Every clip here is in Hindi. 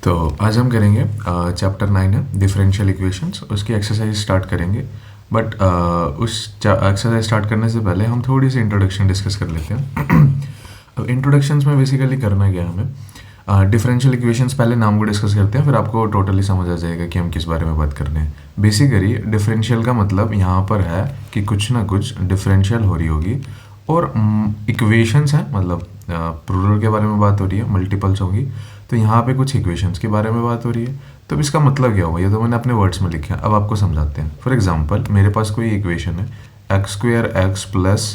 तो आज हम करेंगे चैप्टर 9 है डिफरेंशियल इक्वेशंस, उसकी एक्सरसाइज स्टार्ट करेंगे। बट उस एक्सरसाइज स्टार्ट करने से पहले हम थोड़ी सी इंट्रोडक्शन डिस्कस कर लेते हैं। अब इंट्रोडक्शंस में बेसिकली करना क्या है हमें, डिफरेंशियल इक्वेशंस पहले नाम को डिस्कस करते हैं, फिर आपको टोटली समझ आ जाएगा कि हम किस बारे में बात कर रहे हैं। बेसिकली डिफरेंशियल का मतलब यहाँ पर है कि कुछ ना कुछ डिफरेंशियल हो रही होगी और इक्वेशंस हैं, मतलब प्लूरल के बारे में बात हो रही है, मल्टीपल्स होंगी, तो यहाँ पे कुछ इक्वेशंस के बारे में बात हो रही है। तो अब इसका मतलब क्या हुआ, ये तो मैंने अपने वर्ड्स में लिखा है, अब आपको समझाते हैं। फॉर एग्जांपल मेरे पास कोई इक्वेशन है x² plus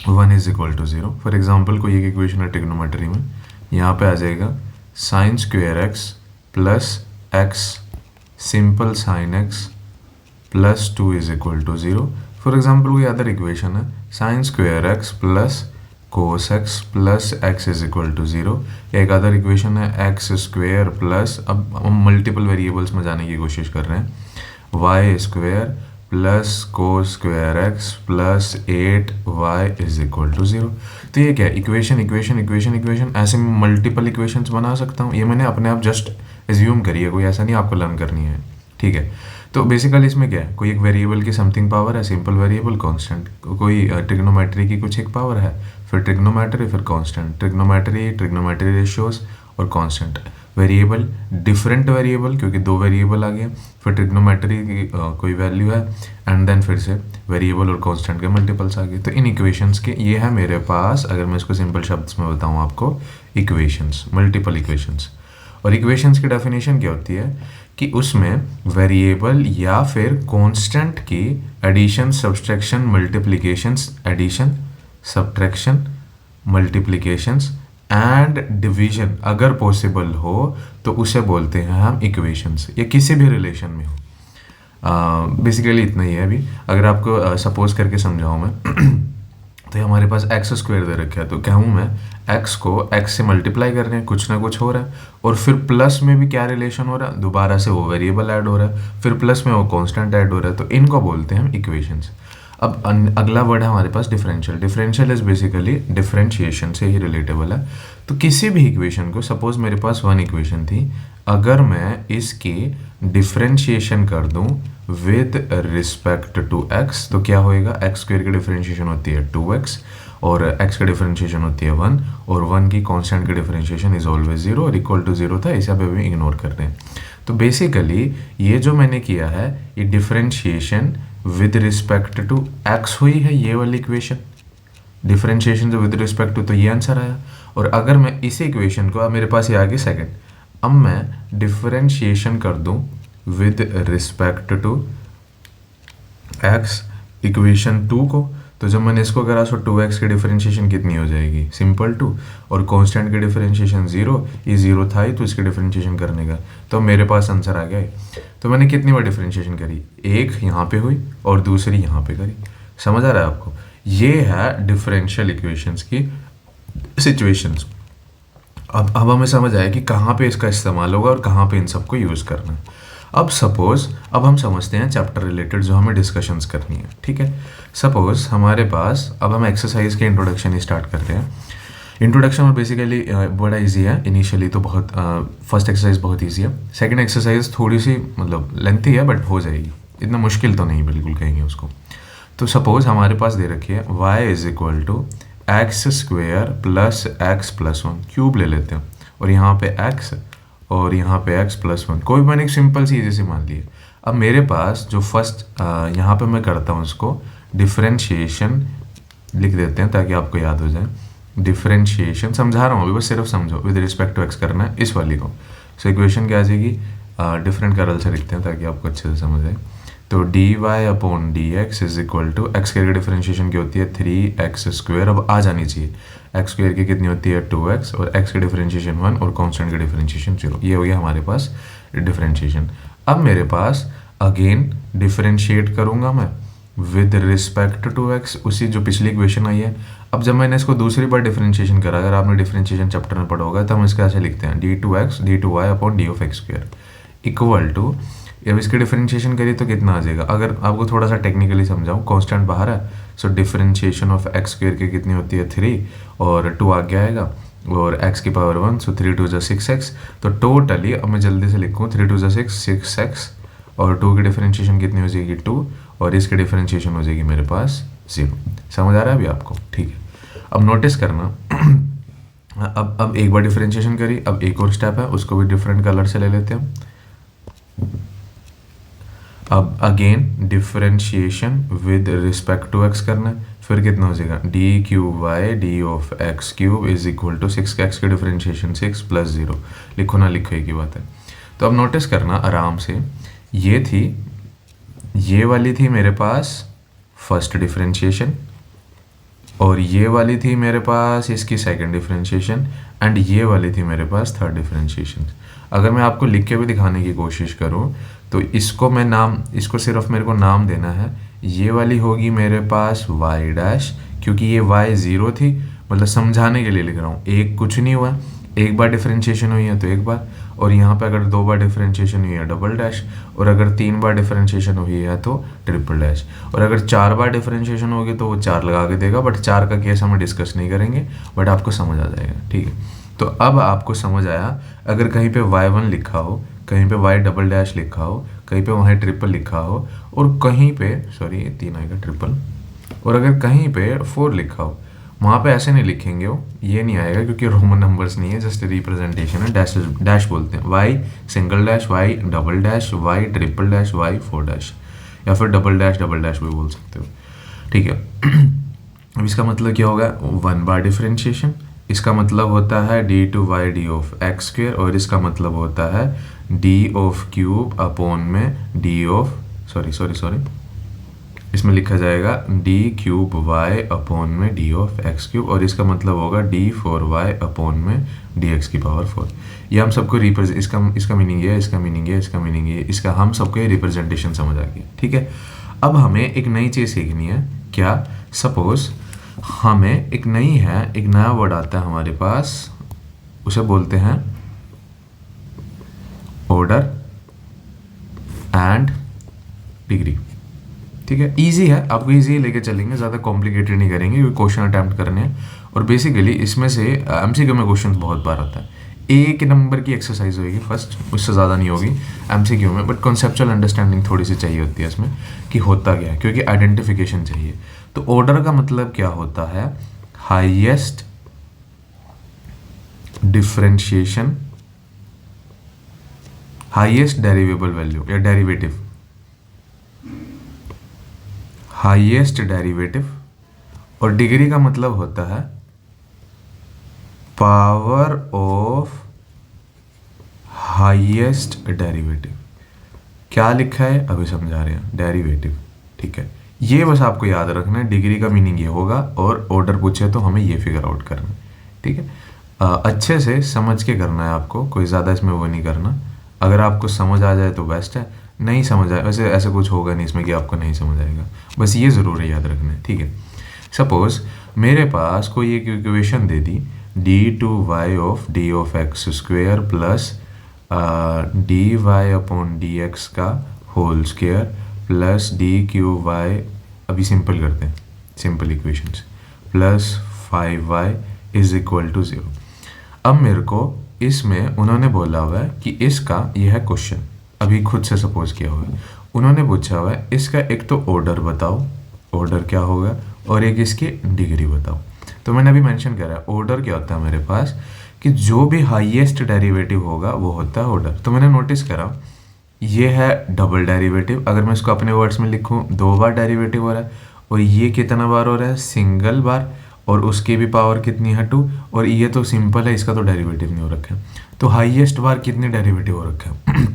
1 is equal to 0। For example कोई एक इक्वेशन है ट्रिग्नोमेट्री में, यहाँ पे आ जाएगा sin² plus x simple sin x plus 2 is equal to 0। For example कोई अदर इक्वेशन है sin² plus cos x plus x is equal to 0। एक अदर इक्वेशन है x² प्लस, अब हम मल्टीपल वेरिएबल्स में जाने की कोशिश कर रहे हैं, y² plus cos² x plus 8y is equal to 0। तो ये क्या है, इक्वेशन इक्वेशन इक्वेशन इक्वेशन, ऐसे में मल्टीपल इक्वेशंस बना सकता हूँ। ये मैंने अपने आप जस्ट एज्यूम करी है, कोई ऐसा नहीं आपको लर्न करनी है, ठीक है। तो बेसिकली इसमें क्या है, कोई एक वेरिएबल की समथिंग पावर है, सिंपल वेरिएबल कांस्टेंट, कोई ट्रिग्नोमेट्री की कुछ एक पावर है, फिर ट्रिग्नोमेट्री, फिर कांस्टेंट, ट्रिग्नोमेट्री रेशियोज और कांस्टेंट। वेरिएबल डिफरेंट वेरिएबल, क्योंकि दो वेरिएबल आ गए, फिर ट्रिग्नोमेट्री की कोई वैल्यू है, एंड देन फिर से वेरिएबल और कांस्टेंट के मल्टीपल्स आ गए। तो इन इक्वेशंस के ये है मेरे पास, अगर मैं इसको सिंपल शब्द में बताऊँ आपको, इक्वेशंस, मल्टीपल इक्वेशंस। और इक्वेशंस की डेफिनेशन क्या होती है कि उसमें वेरिएबल या फिर कांस्टेंट की addition, subtraction, multiplications, addition, subtraction, multiplications and division अगर पॉसिबल हो तो उसे बोलते हैं हम इक्वेशंस, या किसी भी रिलेशन में हो। बेसिकली इतना ही है। अभी अगर आपको सपोज करके समझाऊँ मैं तो हमारे पास x² दे रखा है, तो क्या हूँ मैं, x को x से मल्टीप्लाई कर रहे हैं, कुछ ना कुछ हो रहा है, और फिर प्लस में भी क्या रिलेशन हो रहा है, दोबारा से वो वेरिएबल ऐड हो रहा है, फिर प्लस में वो कांस्टेंट ऐड हो रहा है, तो इनको बोलते हैं हम इक्वेशंस। अब अगला वर्ड है हमारे पास differential. Differential is basically differentiation से ही रिलेटेबल है। तो किसी भी इक्वेशन को, सपोज मेरे पास 1 इक्वेशन थी, अगर मैं इसकी डिफरेंशिएशन कर दूं विद रिस्पेक्ट टू x, तो क्या होएगा, x² की डिफरेंशिएशन होती है 2x, और x की डिफरेंशिएशन होती है 1, और 1 की कांस्टेंट की डिफरेंशिएशन इज ऑलवेज 0 और इक्वल टू 0 था, इसे अब भी इग्नोर कर रहे हैं। तो बेसिकली ये जो मैंने किया है, ये differentiation with respect to x हुई है, ये वाली इक्वेशन, डिफरेंशिएशन जो विद रिस्पेक्ट टू, तो ये आंसर आया। और अगर मैं इसी इक्वेशन को, अब मेरे पास ये आ गई सेकेंड, अब मैं डिफरेंशिएशन कर दूं with respect to x equation 2 को, तो जब मैंने इसको करा तो 2x की डिफरेंशिएशन कितनी हो जाएगी, सिंपल 2, और कांस्टेंट की डिफरेंशिएशन 0, ये 0 था ही तो इसकी डिफरेंशिएशन करने का, तो मेरे पास आंसर आ गया है। तो मैंने कितनी बार डिफरेंशिएशन करी, एक यहाँ पे हुई और दूसरी यहाँ पे करी। समझ आ रहा है आपको, ये है डिफरेंशियल इक्वेशंस की सिचुएशंस। अब हमें समझ आया कि कहाँ पे इसका इस्तेमाल होगा और कहाँ पे इन सबको यूज़ करना है। अब सपोज, अब हम समझते हैं चैप्टर रिलेटेड जो हमें डिस्कशंस करनी है, ठीक है। सपोज हमारे पास, अब हम एक्सरसाइज के इंट्रोडक्शन ही स्टार्ट करते हैं। इंट्रोडक्शन और बेसिकली बड़ा इजी है, इनिशियली तो बहुत, फर्स्ट एक्सरसाइज बहुत इजी है, सेकंड एक्सरसाइज थोड़ी सी मतलब लेंथी है, बट हो जाएगी, इतना मुश्किल तो नहीं बिल्कुल कहेंगे उसको। तो सपोज हमारे पास दे रखी है y is equal to x² plus x plus 1, cube ले लेते हैं, और यहाँ पे x और यहाँ पे x प्लस 1, कोई मैंने एक सिंपल सी जैसे मान ली है। अब मेरे पास जो फर्स्ट यहाँ पे मैं करता हूँ, इसको डिफरेंशिएशन लिख देते हैं ताकि आपको याद हो जाए। डिफरेंशिएशन समझा रहा हूँ अभी, बस सिर्फ समझो, विद रिस्पेक्ट टू x करना है इस वाली को। सो इक्वेशन क्या आ जाएगी, डिफरेंट करल से लिखते हैं ताकि आपको अच्छे से समझ आए। तो dy/dx is equal to x² की डिफरेंशिएशन की होती है 3x², अब आ जानी चाहिए, x² की कितनी होती है 2x, और x की डिफरेंशिएशन 1 और कांस्टेंट की डिफरेंशिएशन 0। ये हो गया हमारे पास डिफरेंशिएशन। अब मेरे पास अगेन डिफरेंशिएट करूंगा मैं विद रिस्पेक्ट टू x, उसी जो पिछली इक्वेशन आई है। अब जब मैंने इसको दूसरी बार डिफरेंशिएशन करा, अगर आपने डिफरेंशिएशन चैप्टर में पढ़ा होगा, तो हम इसको ऐसे लिखते हैं d2x d2y upon d of x² equal to, अब इसकी डिफरेंशिएशन करिए तो कितना आ जाएगा, अगर आपको थोड़ा सा टेक्निकली समझाऊं, कांस्टेंट बाहर है, सो डिफरेंशिएशन ऑफ x² की कितनी होती है 3, और 2 आगे आएगा, और x की पावर 1, सो 3 2 6x। तो टोटली अब मैं जल्दी से लिखूँ 3 2 6x, और 2 की डिफरेंशिएशन कितनी हो जाएगी 2, और इसकी डिफरेंशिएशन हो जाएगी मेरे पास 0। समझ आ रहा है अभी आपको? ठीक है। अब नोटिस करना अब एक बार डिफरेंशिएशन करी, अब एक और स्टेप है, उसको भी डिफरेंट कलर से ले लेते हैं। अब again differentiation with respect to x करना है, फिर कितना हो जाएगा d cube y d of x cube is equal to 6 का x की डिफरेंशिएशन 6 प्लस 0। लिखो ना लिखो एक ही बात है। तो अब नोटिस करना आराम से, ये वाली थी मेरे पास फर्स्ट डिफरेंशिएशन, और ये वाली थी मेरे पास इसकी सेकंड डिफरेंशिएशन, एंड ये वाली थी मेरे पास थर्ड डिफरेंशिएशन। अगर मैं आपको लिख के भी दिखाने की कोशिश करूं तो इसको सिर्फ मेरे को नाम देना है। ये वाली होगी मेरे पास y डैश, क्योंकि ये y 0 थी, मतलब समझाने के लिए लिख रहा हूँ। एक कुछ नहीं हुआ, एक बार डिफरेंशिएशन हुई है तो एक बार, और यहाँ पे अगर 2 बार डिफरेंशिएशन हुई है डबल डैश, और अगर 3 बार डिफरेंशिएशन हुई है तो ट्रिपल डैश, और अगर 4 बार डिफरेंशिएशन होगी तो वो 4 लगा के देगा। बट 4 का केस हम डिस्कस नहीं करेंगे, बट आपको समझ आ जाएगा। ठीक है, तो अब आपको समझ आया। अगर कहीं पे y1 लिखा हो, कहीं पे y डबल डैश लिखा हो, कहीं पे वहाँ ट्रिपल लिखा हो, और कहीं पे सॉरी 3 आएगा ट्रिपल, और अगर कहीं पे 4 लिखा हो, वहाँ पे ऐसे नहीं लिखेंगे, वो ये नहीं आएगा क्योंकि रोमन नंबर्स नहीं है, जस्ट रिप्रेजेंटेशन है। डैश बोलते हैं, y single dash, y double dash, y triple dash, y 4 dash, या फिर डबल डैश भी बोल सकते हो। ठीक है। अब इसका मतलब क्या होगा 1 बार डिफरेंशिएशन, इसका मतलब होता है d two y d of x square, और इसका मतलब होता है डी ऑफ क्यूब अपॉन में डी ऑफ सॉरी इसमें लिखा जाएगा डी क्यूब वाई अपॉन में डी ऑफ एक्स क्यूब, और इसका मतलब होगा डी 4 वाई अपॉन में डी एक्स की पावर 4। ये हम सबको इसका मीनिंग है, इसका मीनिंग है, इसका मीनिंग है, इसका हम सबको ये रिप्रेजेंटेशन समझ आ गया। ठीक है। अब हमें एक नई चीज़ सीखनी है। क्या? सपोज हमें एक नया वर्ड आता है हमारे पास, उसे बोलते हैं ऑर्डर एंड डिग्री। ठीक है, इजी है, आपको इजी लेके चलेंगे, ज़्यादा कॉम्प्लिकेटेड नहीं करेंगे क्योंकि क्वेश्चन अटैम्प्ट करने हैं। और बेसिकली इसमें से एमसीक्यू में क्वेश्चन बहुत बार आता है। एक नंबर की एक्सरसाइज होगी फर्स्ट, उससे ज़्यादा नहीं होगी एमसीक्यू में, बट कॉन्सेप्चुअल अंडरस्टैंडिंग थोड़ी सी चाहिए होती है इसमें कि होता क्या है, क्योंकि आइडेंटिफिकेशन चाहिए। तो ऑर्डर का मतलब क्या होता है? हाईएस्ट डिफरेंशिएशन, हाईएस्ट डेरिवेबल वैल्यू या डेरिवेटिव, हाईएस्ट डेरिवेटिव। और डिग्री का मतलब होता है पावर ऑफ हाईएस्ट डेरिवेटिव। क्या लिखा है अभी समझा रहे हैं, डेरिवेटिव। ठीक है, ये बस आपको याद रखना है। डिग्री का मीनिंग ये होगा, और ऑर्डर पूछे तो हमें ये फिगर आउट करना है। ठीक है, अच्छे से समझ के करना है आपको, कोई ज़्यादा इसमें वो नहीं करना। अगर आपको समझ आ जाए तो बेस्ट है, नहीं समझ आए वैसे ऐसे कुछ होगा नहीं इसमें कि आपको नहीं समझ आएगा, बस ये ज़रूर है याद रखना है। ठीक है, सपोज मेरे पास कोई एक इक्वेशन दे दी, D two Y of D of x square plus D Y upon D X का whole square plus D Q Y, अभी सिंपल करते हैं, simple equations, plus 5y is equal to 0। अब मेरे को इसमें उन्होंने बोला हुआ है कि इसका यह है क्वेश्चन, अभी खुद से सपोज किया हुआ है, उन्होंने पूछा हुआ है इसका एक तो ऑर्डर बताओ, ऑर्डर क्या होगा, और एक इसकी डिग्री बताओ। तो मैंने अभी मेंशन करा है ऑर्डर क्या होता है मेरे पास, कि जो भी हाईएस्ट डेरिवेटिव होगा वो होता है ऑर्डर। तो मैंने नोटिस करा ये है डबल डेरिवेटिव, अगर मैं इसको अपने वर्ड्स में लिखूं 2 बार डेरिवेटिव हो रहा है, और ये कितना बार हो रहा है, सिंगल बार, और उसकी भी पावर कितनी है 2, और ये तो सिंपल है, इसका तो डेरिवेटिव नहीं हो रखा है। तो हाईएस्ट बार कितने डेरिवेटिव हो रखा है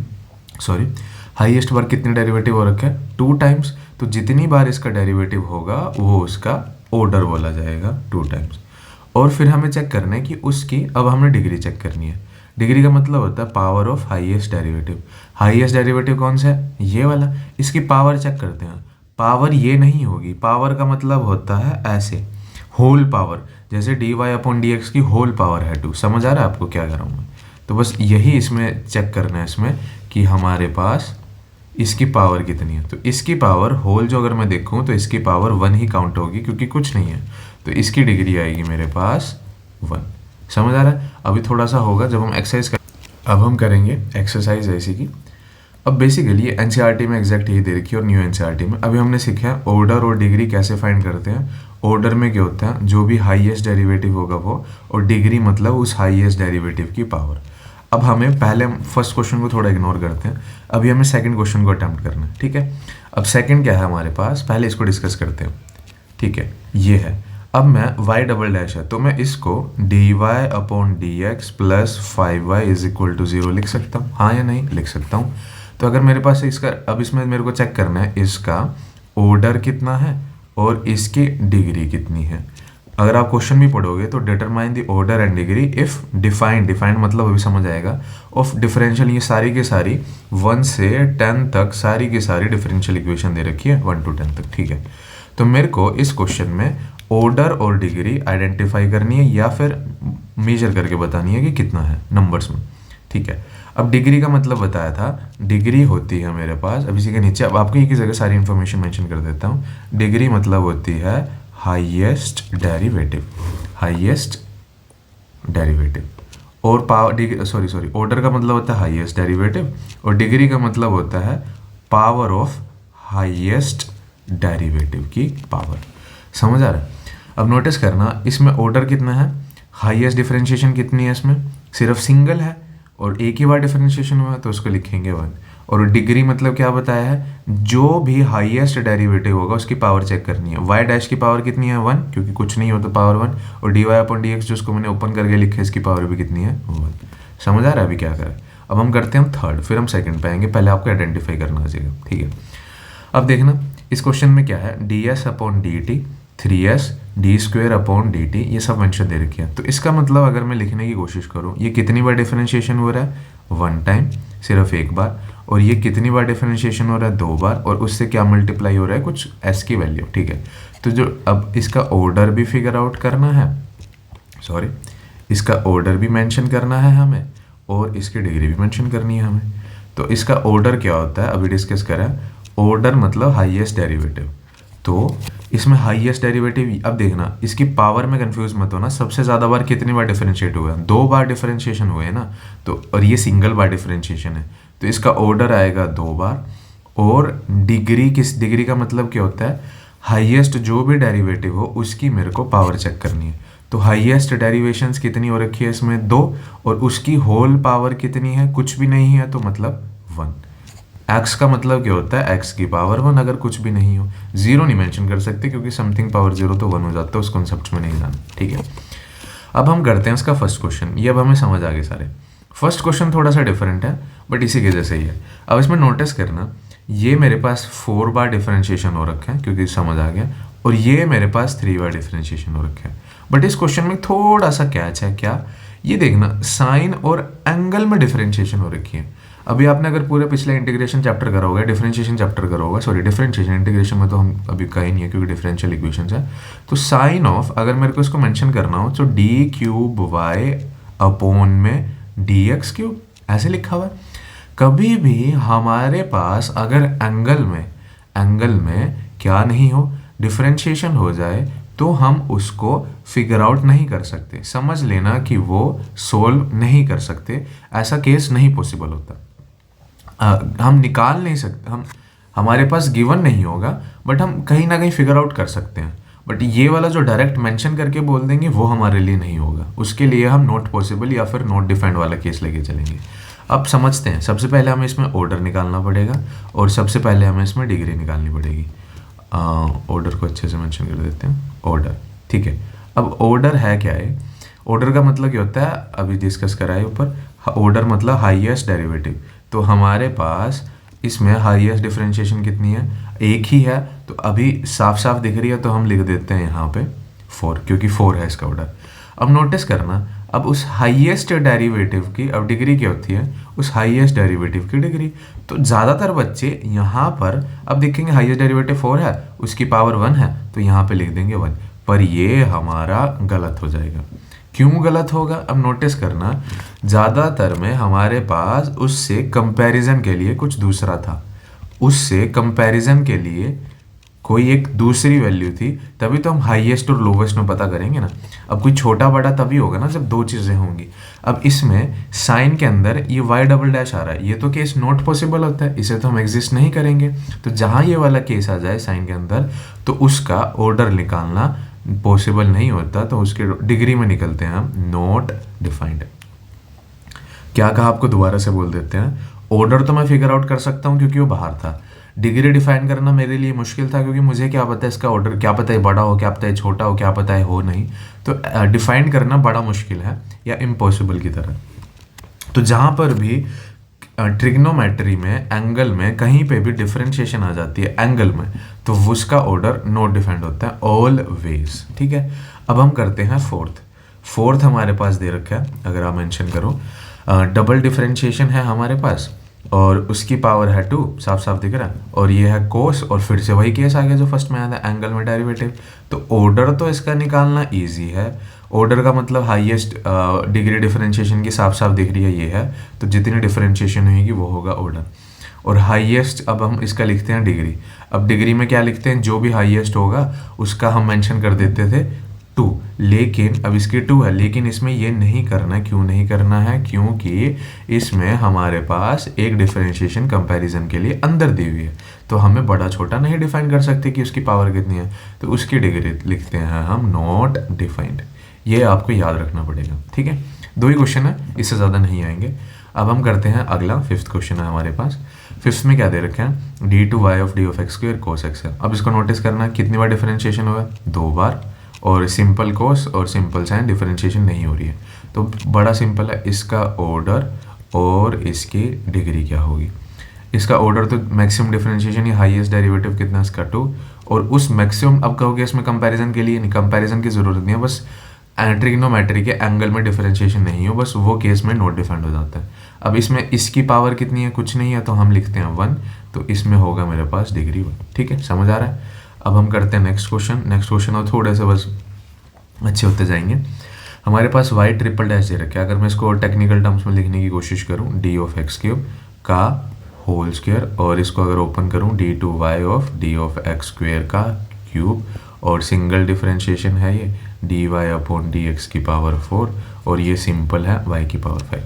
सॉरी, हाईएस्ट बार कितने डेरिवेटिव हो रखा है 2 टाइम्स। तो जितनी बार इसका डेरिवेटिव होगा वो उसका ऑर्डर बोला जाएगा 2 टाइम्स। और फिर हमें चेक करना है कि उसकी, अब हमें डिग्री चेक करनी है। डिग्री का मतलब होता है power of highest derivative. Highest derivative कौन सा है, ये वाला। इसकी पावर चेक करते हैं, पावर ये नहीं होगी, पावर का मतलब होता है ऐसे होल पावर, जैसे d Y upon D x की होल पावर है 2। समझ आ रहा है आपको क्या कर रहा हूँ मैं? तो बस यही इसमें चेक करना है इसमें कि हमारे पास इसकी पावर कितनी है। तो इसकी पावर होल जो अगर मैं देखूं तो इसकी पावर 1 ही काउंट होगी क्योंकि कुछ नहीं है। तो इसकी डिग्री आएगी मेरे पास 1। समझ आ रहा है? अभी थोड़ा सा होगा जब हम एक्सरसाइज अब हम करेंगे एक्सरसाइज ऐसी की। अब बेसिकली ये एनसीईआरटी में एग्जैक्ट यही दे रखी है और न्यू एनसीईआरटी में अभी हमने सीखा है ऑर्डर और डिग्री कैसे फाइंड करते हैं। ऑर्डर में क्या होता है, जो भी हाईएस्ट डेरिवेटिव होगा वो, और डिग्री मतलब उस हाईएस्ट डेरिवेटिव की पावर। अब हमें पहले फर्स्ट क्वेश्चन को थोड़ा इग्नोर करते हैं, अभी हमें सेकंड क्वेश्चन को अटेम्प्ट करना है, ठीक है। अब सेकंड क्या है हमारे पास, पहले इसको डिस्कस करते हैं, ठीक है। ये है, अब मैं y डबल डैश है तो मैं इसको dy upon D x plus 5y is equal to 0 लिख सकता हूँ, हाँ या नहीं? लिख सकता हूँ। तो अगर मेरे पास इसका, अब इसमें मेरे को चेक करना है इसका ऑर्डर कितना है और इसकी डिग्री कितनी है। अगर आप क्वेश्चन भी पढ़ोगे तो determine the order and degree if defined मतलब अभी समझ आएगा, ऑफ डिफरेंशियल, ये सारी की सारी 1 से 10 तक सारी की सारी डिफरेंशियल इक्वेशन दे रखी है 1 to 10 तक, ठीक है। तो मेरे को इस क्वेश्चन में ऑर्डर और डिग्री आइडेंटिफाई करनी है या फिर मेजर करके बतानी है कि कितना है नंबर्स में, ठीक है। अब डिग्री का मतलब बताया था, डिग्री होती है मेरे पास, अब इसी के नीचे अब आपको एक ही जगह सारी इन्फॉर्मेशन मेंशन कर देता हूँ। डिग्री मतलब होती है हाईएस्ट डेरिवेटिव, हाईएस्ट डेरिवेटिव, और पावर सॉरी ऑर्डर का मतलब होता है हाईएस्ट डेरिवेटिव और डिग्री का मतलब होता है पावर ऑफ हाईएस्ट डेरिवेटिव की पावर। समझ आ रहा है? अब नोटिस करना इसमें ऑर्डर कितना है, हाईएस्ट डिफरेंशिएशन कितनी है, इसमें सिर्फ सिंगल है और एक ही बार डिफरेंशिएशन हुआ तो उसको लिखेंगे 1। और डिग्री मतलब क्या बताया है, जो भी हाईएस्ट डेरिवेटिव होगा उसकी पावर चेक करनी है। y डैश की पावर कितनी है 1, क्योंकि कुछ नहीं हो तो पावर 1, और dy अपॉन डी एक्स जो उसको मैंने ओपन करके लिखा इसकी पावर भी कितनी है 1। समझ आ रहा है अभी क्या करें? अब हम करते हैं थर्ड, फिर हम सेकंड पे आएंगे, पहले आपको आइडेंटिफाई करना चाहिए, ठीक है। अब देखना इस क्वेश्चन में क्या है, D S upon D T, 3s D square upon D T, ये सब मेंशन दे रखी है। तो इसका मतलब अगर मैं लिखने की कोशिश करूँ, ये कितनी बार डिफरेंशिएशन हो रहा है 1 टाइम, सिर्फ एक बार, और ये कितनी बार डिफरेंशिएशन हो रहा है 2 बार, और उससे क्या मल्टीप्लाई हो रहा है कुछ s की वैल्यू, ठीक है। तो जो अब इसका ऑर्डर भी फिगर आउट करना है, सॉरी इसका ऑर्डर भी मेंशन करना है हमें और इसकी डिग्री भी मेंशन करनी है हमें। तो इसका ऑर्डर क्या होता है अभी डिस्कस करें, ऑर्डर मतलब हाईएस्ट डेरिवेटिव। तो इसमें हाईएस्ट डेरिवेटिव, अब देखना इसकी पावर में कंफ्यूज मत होना, सबसे ज़्यादा बार कितनी बार डिफरेंशिएट हुआ है, 2 बार डिफरेंशिएशन हुए हैं ना, तो और ये सिंगल बार डिफरेंशिएशन है, तो इसका ऑर्डर आएगा 2 बार। और डिग्री, किस डिग्री का मतलब क्या होता है, हाईएस्ट जो भी डेरिवेटिव हो उसकी मेरे को पावर चेक करनी है। तो हाईएस्ट डेरिवेशंस कितनी हो रखी है इसमें 2, और उसकी होल पावर कितनी है, कुछ भी नहीं है तो मतलब 1। एक्स का मतलब क्या होता है, एक्स की पावर 1 अगर कुछ भी नहीं हो, 0 नहीं मेंशन कर सकते क्योंकि समथिंग पावर 0 तो 1 हो जाता है, उस कॉन्सेप्ट में नहीं जाना, ठीक है। अब हम करते हैं इसका फर्स्ट क्वेश्चन, ये अब हमें समझ आ गए सारे। फर्स्ट क्वेश्चन थोड़ा सा डिफरेंट है बट इसी के जैसे ही है। अब इसमें नोटिस करना, ये मेरे पास 4 बार डिफरेंशिएशन हो रखा है क्योंकि समझ आ गया, और ये मेरे पास 3 बार डिफरेंशिएशन हो रखा है। बट इस क्वेश्चन में थोड़ा सा कैच है, क्या, ये देखना साइन और एंगल में डिफरेंशिएशन हो रखी है। अभी आपने अगर पूरे पिछले इंटीग्रेशन चैप्टर करा होगा, डिफरेंशिएशन चैप्टर करा होगा, सॉरी डिफरेंशिएशन, इंटीग्रेशन में तो हम अभी का ही नहीं है क्योंकि डिफरेंशियल इक्वेशंस है। तो साइन ऑफ, अगर मेरे को इसको मेंशन करना हो तो डी क्यूब वाई अपॉन में डी एक्स क्यूब ऐसे लिखा हुआ है। कभी भी हमारे पास अगर एंगल में क्या नहीं हो, डिफरेंशिएशन हो जाए तो हम उसको फिगर आउट नहीं कर सकते, समझ लेना कि वो सोल्व नहीं कर सकते, ऐसा केस नहीं पॉसिबल होता। हम निकाल नहीं सकते, हमारे पास गिवन नहीं होगा बट हम कहीं ना कहीं फिगर आउट कर सकते हैं। बट ये वाला जो डायरेक्ट मेंशन करके बोल देंगे वो हमारे लिए नहीं होगा, उसके लिए हम नॉट पॉसिबल या फिर नॉट डिफाइंड वाला केस लेके चलेंगे। अब समझते हैं, सबसे पहले हमें इसमें ऑर्डर निकालना पड़ेगा और सबसे पहले हमें इसमें डिग्री निकालनी पड़ेगी। ऑर्डर को अच्छे से मेंशन कर देते हैं, ऑर्डर, ठीक है। अब ऑर्डर है क्या है, ऑर्डर का मतलब क्या होता है अभी डिस्कस करा है ऊपर, ऑर्डर मतलब हाईएस्ट डेरिवेटिव। तो हमारे पास इसमें हाईएस्ट डिफरेंशिएशन कितनी है, एक ही है, तो अभी साफ साफ दिख रही है तो हम लिख देते हैं यहाँ पे 4, क्योंकि 4 है इसका ऑर्डर। अब नोटिस करना, अब उस हाईएस्ट डेरिवेटिव की, अब डिग्री क्या होती है, उस हाईएस्ट डेरिवेटिव की डिग्री। तो ज़्यादातर बच्चे यहाँ पर अब देखेंगे हाईएस्ट डेरिवेटिव 4 है, उसकी पावर 1 है, तो यहाँ पे लिख देंगे 1, पर ये हमारा गलत हो जाएगा। क्यों गलत होगा, अब नोटिस करना, ज़्यादातर में हमारे पास उससे कंपैरिजन के लिए कुछ दूसरा था, उससे कंपैरिजन के लिए कोई एक दूसरी वैल्यू थी, तभी तो हम हाईएस्ट और लोवेस्ट में पता करेंगे ना। अब कोई छोटा बड़ा तभी होगा ना जब दो चीज़ें होंगी। अब इसमें साइन के अंदर ये वाई डबल डैश आ रहा है, ये तो केस नॉट पॉसिबल होता है, इसे तो हम एग्जिस्ट नहीं करेंगे। तो जहाँ ये वाला केस आ जाए साइन के अंदर, तो उसका ऑर्डर निकालना पॉसिबल नहीं होता, तो उसके डिग्री में निकलते हैं हम नॉट डिफाइंड। क्या कहा आपको, दोबारा से बोल देते हैं। ऑर्डर तो मैं फिगर आउट कर सकता हूँ क्योंकि वो बाहर था, डिग्री डिफाइन करना मेरे लिए मुश्किल था क्योंकि मुझे क्या पता है इसका ऑर्डर, क्या पता है बड़ा हो, क्या पता है छोटा हो, क्या पता है हो नहीं। तो डिफाइन करना बड़ा मुश्किल है या इम्पॉसिबल की तरह। तो जहाँ पर भी ट्रिग्नोमेट्री में एंगल में कहीं पे भी डिफरेंशिएशन आ जाती है एंगल में, तो उसका ऑर्डर नॉट डिफाइंड होता है ऑलवेज। ठीक है, अब हम करते हैं फोर्थ हमारे पास दे रखा है, अगर आप मेंशन करो डबल डिफरेंशिएशन है हमारे पास और उसकी पावर है 2, साफ साफ दिख रहा है, और ये है कोस, और फिर से वही केस आ गया जो फर्स्ट में आया था, एंगल में डेरिवेटिव। तो ऑर्डर तो इसका निकालना इजी है, ऑर्डर का मतलब हाईएस्ट डिग्री डिफरेंशिएशन की साफ साफ दिख रही है, ये है, तो जितनी डिफरेंशिएशन होगी वो होगा ऑर्डर। और हाईएस्ट अब हम इसका लिखते हैं डिग्री। अब डिग्री में क्या लिखते हैं, जो भी हाईएस्ट होगा उसका हम मेंशन कर देते थे 2, लेकिन अब इसकी 2 है, लेकिन इसमें ये नहीं करना। क्यों नहीं करना है, क्योंकि इसमें हमारे पास एक डिफरेंशिएशन कंपैरिजन के लिए अंदर दी हुई है, तो हमें बड़ा छोटा नहीं डिफाइन कर सकते कि उसकी पावर कितनी है, तो उसकी डिग्री लिखते हैं हम नॉट डिफाइंड। ये आपको याद रखना पड़ेगा। ठीक है, 2 ही क्वेश्चन है, इससे ज़्यादा नहीं आएंगे। अब हम करते हैं अगला, 5th क्वेश्चन है हमारे पास। 5th में क्या दे रखे हैं, d two Y of D of x square cos x है। अब इसको नोटिस करना, कितनी बार डिफरेंशिएशन हुआ है, 2 बार, और सिंपल कोस और सिंपल साइन डिफरेंशिएशन नहीं हो रही है, तो बड़ा सिंपल है, इसका ऑर्डर और इसकी डिग्री क्या होगी। इसका ऑर्डर तो मैक्सिमम डिफरेंशिएशन या हाईएस्ट डेरिवेटिव कितना, इसका 2, और उस मैक्सिमम, अब कहोगे इसमें कंपैरिजन के लिए, कंपैरिजन की जरूरत नहीं है, बस ट्रिग्नोमेट्री के एंगल में डिफरेंशिएशन नहीं हो, बस वो केस में नॉट डिफाइंड हो जाता है। अब इसमें इसकी पावर कितनी है, कुछ नहीं है, तो हम लिखते हैं 1, तो इसमें होगा मेरे पास डिग्री 1। ठीक है, समझ आ रहा है। अब हम करते हैं नेक्स्ट क्वेश्चन और थोड़े से बस अच्छे होते जाएंगे। हमारे पास वाई ट्रिपल डैश दे रखा है, अगर मैं इसको टेक्निकल टर्म्स में लिखने की कोशिश करूँ, डी ऑफ एक्स क्यूब का होल स्क्वायर, और इसको अगर ओपन करूँ, d two Y of D of x square का क्यूब, और सिंगल डिफरेंशिएशन है ये, d Y upon D x की पावर 4, और ये सिंपल है वाई की पावर 5।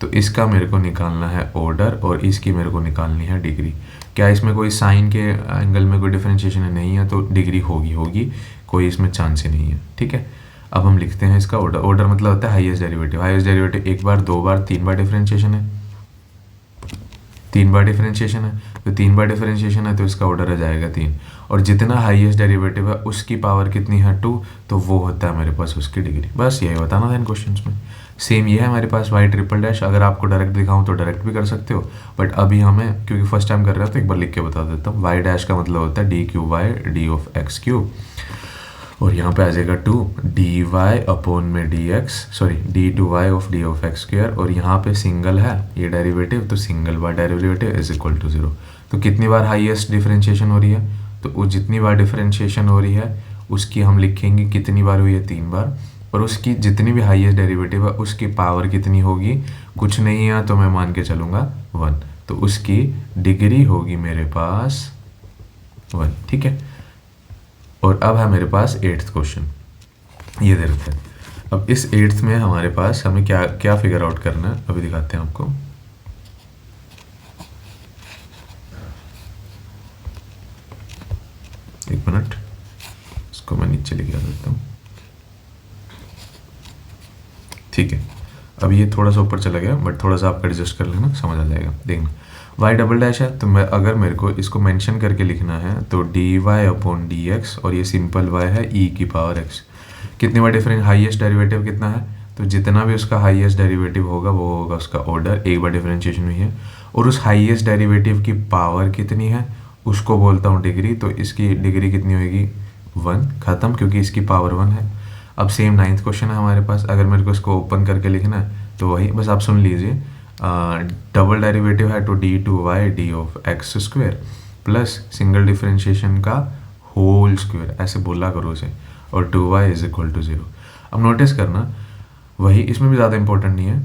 तो इसका मेरे को निकालना है ऑर्डर और इसकी मेरे को निकालनी है डिग्री। क्या इसमें कोई साइन के एंगल में कोई डिफरेंशिएशन नहीं है, तो डिग्री होगी, कोई इसमें चांस ही नहीं है। ठीक है, अब हम लिखते हैं इसका ऑर्डर मतलब होता है हाईएस्ट डेरिवेटिव 1 बार, 2 बार, 3 बार डिफरेंशिएशन है, 3 बार डिफरेंशिएशन है, तो 3 बार डिफरेंशिएशन है, तो इसका ऑर्डर आ जाएगा 3, और जितना हाईएस्ट डेरिवेटिव है उसकी पावर कितनी है 2, तो वो होता है मेरे पास उसकी डिग्री। बस यही बताना था इन क्वेश्चंस में। सेम ये है हमारे पास वाई ट्रिपल डैश, अगर आपको डायरेक्ट दिखाऊं तो डायरेक्ट भी कर सकते हो, बट अभी हमें क्योंकि फर्स्ट टाइम कर रहे हैं तो एक बार लिख के बता देता हूँ। वाई डैश का मतलब होता है d Q y d of x cube, और यहाँ पे आ जाएगा 2 डी वाई अपॉन में d x, sorry d two Y of D of x square, और यहाँ पे सिंगल है ये डेरिवेटिव, तो सिंगल बार डेरिवेटिव इज इक्वल टू 0। तो कितनी बार हाईएस्ट डिफरेंशिएशन हो रही है, तो वो जितनी बार डिफरेंशिएशन हो रही है उसकी हम लिखेंगे कितनी बार हुई है, 3 बार, और उसकी जितनी भी हाईएस्ट डेरिवेटिव है उसकी पावर कितनी होगी, कुछ नहीं है, तो मैं मान के चलूँगा 1, तो उसकी डिग्री होगी मेरे पास 1। ठीक है, और अब है मेरे पास 8th क्वेश्चन, ये दे रखा है। अब इस 8th में हमारे पास हमें क्या क्या फिगर आउट करना है, अभी दिखाते हैं आपको। एक मिनट, इसको मैं नीचे लेके आ देता हूँ। ठीक है, अब ये थोड़ा सा ऊपर चला गया, बट थोड़ा सा आप एडजस्ट कर लेना, समझ आ जाएगा। देखना वाई डबल डैश है, तो मैं अगर मेरे को इसको मेंशन करके लिखना है तो d Y upon D x, और ये सिंपल वाई है ई की पावर एक्स। कितनी बार डिफरेंस, हाईएस्ट डेरिवेटिव कितना है, तो जितना भी उसका हाईएस्ट डेरिवेटिव होगा वो होगा उसका ऑर्डर, एक बार डिफरेंशिएशन हुई है, और उस हाईएस्ट डेरिवेटिव की पावर कितनी है उसको बोलता हूँ डिग्री, तो इसकी डिग्री कितनी होगी 1, खत्म, क्योंकि इसकी पावर 1 है। अब सेम 9th क्वेश्चन है हमारे पास, अगर मेरे को इसको ओपन करके लिखना है तो वही, बस आप सुन लीजिए, डबल डेरिवेटिव है तो d two y d of x square plus single differentiation का होल स्क्वायर, ऐसे बोला करो उसे, और 2y इज इक्वल टू 0। अब नोटिस करना वही, इसमें भी ज़्यादा इंपॉर्टेंट नहीं है,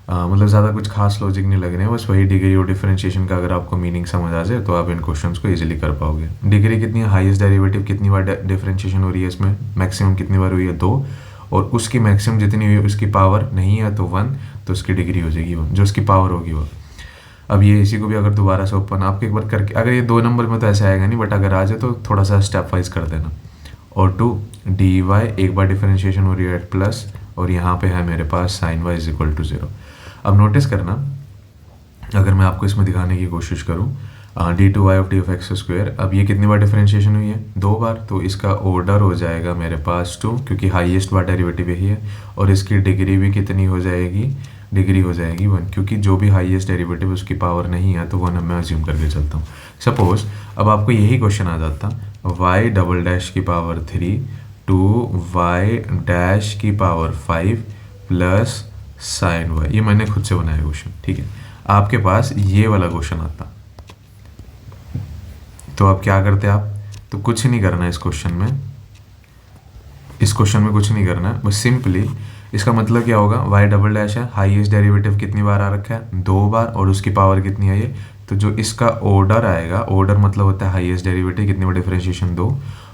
मतलब ज़्यादा कुछ खास लॉजिक नहीं लग रहे हैं, बस वही डिग्री और डिफरेंशिएशन का अगर आपको मीनिंग समझ आ जाए तो आप इन क्वेश्चंस को इजीली कर पाओगे। डिग्री कितनी है, हाईएस्ट डेरिवेटिव कितनी बार डिफरेंशिएशन हो रही है इसमें, मैक्सिमम कितनी बार हुई है 2, और उसकी मैक्सिमम जितनी हुई है उसकी पावर नहीं है तो 1, तो उसकी डिग्री हो जाएगी 1, जो उसकी पावर होगी वो। अब ये इसी को भी अगर दोबारा से ओपन आपको एक बार करके, अगर ये 2 नंबर में तो ऐसे आएगा नहीं, बट अगर आ जाए तो थोड़ा सा स्टेप वाइज कर देना। और 2 डी वाई एक बार डिफरेंशिएशन हो रही है प्लस, और यहाँ पे है मेरे पास sine Y is equal to 0। अब नोटिस करना, अगर मैं आपको इसमें दिखाने की कोशिश करूँ d two Y of D of x square, अब ये कितनी बार डिफरेंशिएशन हुई है 2 बार, तो इसका ऑर्डर हो जाएगा मेरे पास 2, क्योंकि हाईएस्ट बार डेरिवेटिव यही है, और इसकी डिग्री भी कितनी हो जाएगी, डिग्री हो जाएगी 1, क्योंकि जो भी हाईएस्ट डेरिवेटिव उसकी पावर नहीं है तो 1 मैं अज्यूम करके चलता हूँ। सपोज अब आपको यही क्वेश्चन आ जाता y डबल डैश की पावर 3 टू y डैश की पावर 5 प्लस साइन y, ये मैंने खुद से बनाया क्वेश्चन, ठीक है। आपके पास ये वाला क्वेश्चन आता तो आप क्या करते आप, तो कुछ नहीं करना है इस क्वेश्चन में, इस क्वेश्चन में कुछ नहीं करना है, बस सिंपली इसका मतलब क्या होगा, y डबल डैश है, हाईएस्ट डेरिवेटिव कितनी बार आ रखा है 2 बार, और उसकी पावर कितनी है ये, तो जो इसका ऑर्डर आएगा, ऑर्डर मतलब होता है हाईएस्ट डेरिवेटिव कितनी बार डिफरेंशिएशन 2,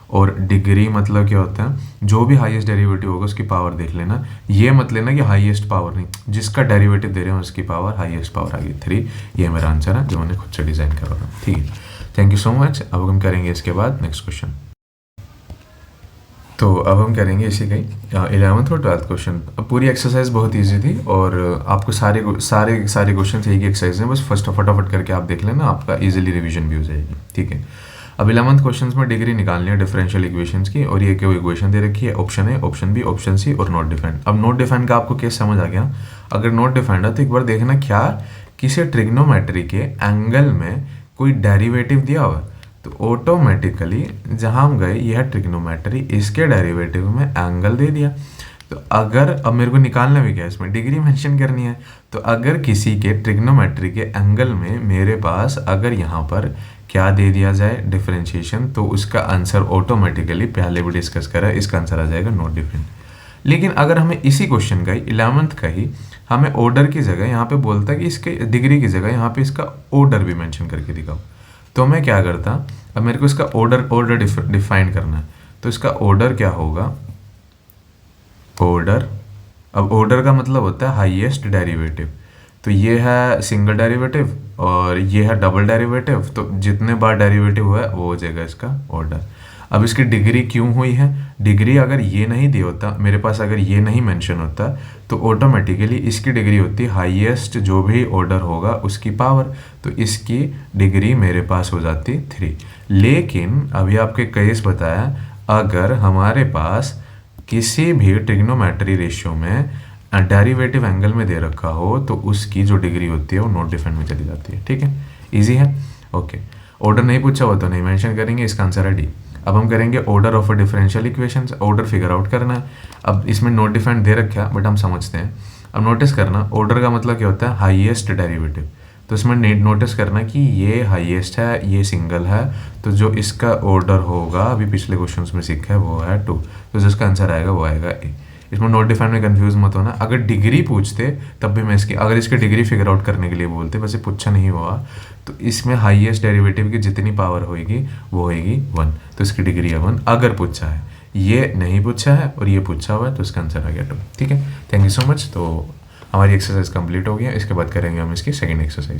और डिग्री मतलब क्या होता है, जो भी हाईएस्ट डेरिवेटिव होगा उसकी पावर देख लेना, ये मत लेना कि हाईएस्ट पावर नहीं, जिसका डेरिवेटिव दे रहे हैं उसकी पावर, हाईएस्ट पावर आ गई 3, ये मेरा आंसर है जो मैंने खुद से डिज़ाइन करा था, ठीक है। Thank you so much. अब हम करेंगे इसके बाद नेक्स्ट क्वेश्चन। तो अब हम करेंगे इसी का ही 11th और 12th क्वेश्चन। अब पूरी एक्सरसाइज बहुत इजी थी, और आपको सारे क्वेश्चन एक ही एक्सरसाइज हैं, बस फटाफट करके आप देख लेना, आपका इजीली रिवीजन भी हो जाएगी, ठीक है। अब 11th क्वेश्चन में डिग्री निकालनी है डिफरेंशियल इक्वेशंस की, और ये कोई इक्वेशन दे रखी है, option A, option B, option C और नॉट डिफाइंड। अब नॉट डिफाइंड का आपको केस समझ आ गया, अगर नॉट डिफाइंड है तो एक बार देखना क्या किसी ट्रिग्नोमेट्री के एंगल में कोई डेरिवेटिव दिया हुआ है, तो ऑटोमेटिकली जहाँ हम गए यह ट्रिग्नोमेट्री, इसके डेरिवेटिव में एंगल दे दिया, तो अगर अब मेरे को निकालना भी क्या है, इसमें डिग्री मेंशन करनी है, तो अगर किसी के ट्रिग्नोमेट्री के एंगल में मेरे पास अगर यहाँ पर क्या दे दिया जाए डिफरेंशिएशन, तो उसका आंसर ऑटोमेटिकली, पहले भी डिस्कस करा, इसका आंसर आ जाएगा नॉट डिफाइंड। लेकिन अगर हमें इसी क्वेश्चन का ही 11th का ही हमें ऑर्डर की जगह यहाँ पे बोलता है कि इसके डिग्री की जगह यहाँ पे इसका ऑर्डर भी मेंशन करके दिखाओ, तो मैं क्या करता, अब मेरे को इसका ऑर्डर डिफाइन करना है, तो इसका ऑर्डर क्या होगा, ऑर्डर, अब ऑर्डर का मतलब होता है हाईएस्ट डेरिवेटिव, तो ये है सिंगल डेरिवेटिव और ये है डबल डेरिवेटिव, तो जितने बार डेरिवेटिव हुआ है वो हो जाएगा इसका ऑर्डर। अब इसकी डिग्री क्यों हुई है, डिग्री अगर ये नहीं दिया होता मेरे पास, अगर ये नहीं मेंशन होता, तो ऑटोमेटिकली इसकी डिग्री होती हाईएस्ट जो भी ऑर्डर होगा उसकी पावर, तो इसकी डिग्री मेरे पास हो जाती 3। लेकिन अभी आपके केस बताया, अगर हमारे पास किसी भी ट्रिग्नोमेट्री रेशियो में डेरिवेटिव एंगल में दे रखा हो, तो उसकी जो डिग्री होती है वो नॉट डिफाइंड में चली जाती है, ठीक है, इजी है, ओके। ऑर्डर नहीं पूछा हुआ तो नहीं मेंशन करेंगे, इसका आंसर है डी। अब हम करेंगे order of a differential equations, order figure out करना है। अब इसमें नॉट डिफाइंड दे रखा है बट हम समझते हैं। अब नोटिस करना, ऑर्डर का मतलब क्या होता है, हाईएस्ट डेरिवेटिव, तो इसमें नोटिस करना कि ये हाईएस्ट है, ये सिंगल है, तो जो इसका ऑर्डर होगा अभी पिछले क्वेश्चंस में सीखा है वो है 2, तो जिसका आंसर आएगा वो आएगा ए। इसमें नॉट डिफाइंड में कंफ्यूज मत होना, अगर डिग्री पूछते तब भी मैं इसकी, अगर इसकी डिग्री फिगर आउट करने के लिए बोलते, वैसे पूछा नहीं हुआ, तो इसमें हाईएस्ट डेरिवेटिव की जितनी पावर होगी वो होगी 1, तो इसकी डिग्री है 1 अगर पूछा है। ये नहीं पूछा है और ये पूछा हुआ है, तो इसका आंसर आ गया 2, ठीक है। Thank you so much. तो हमारी एक्सरसाइज कंप्लीट हो गया, इसके बाद करेंगे हम इसकी सेकेंड एक्सरसाइज।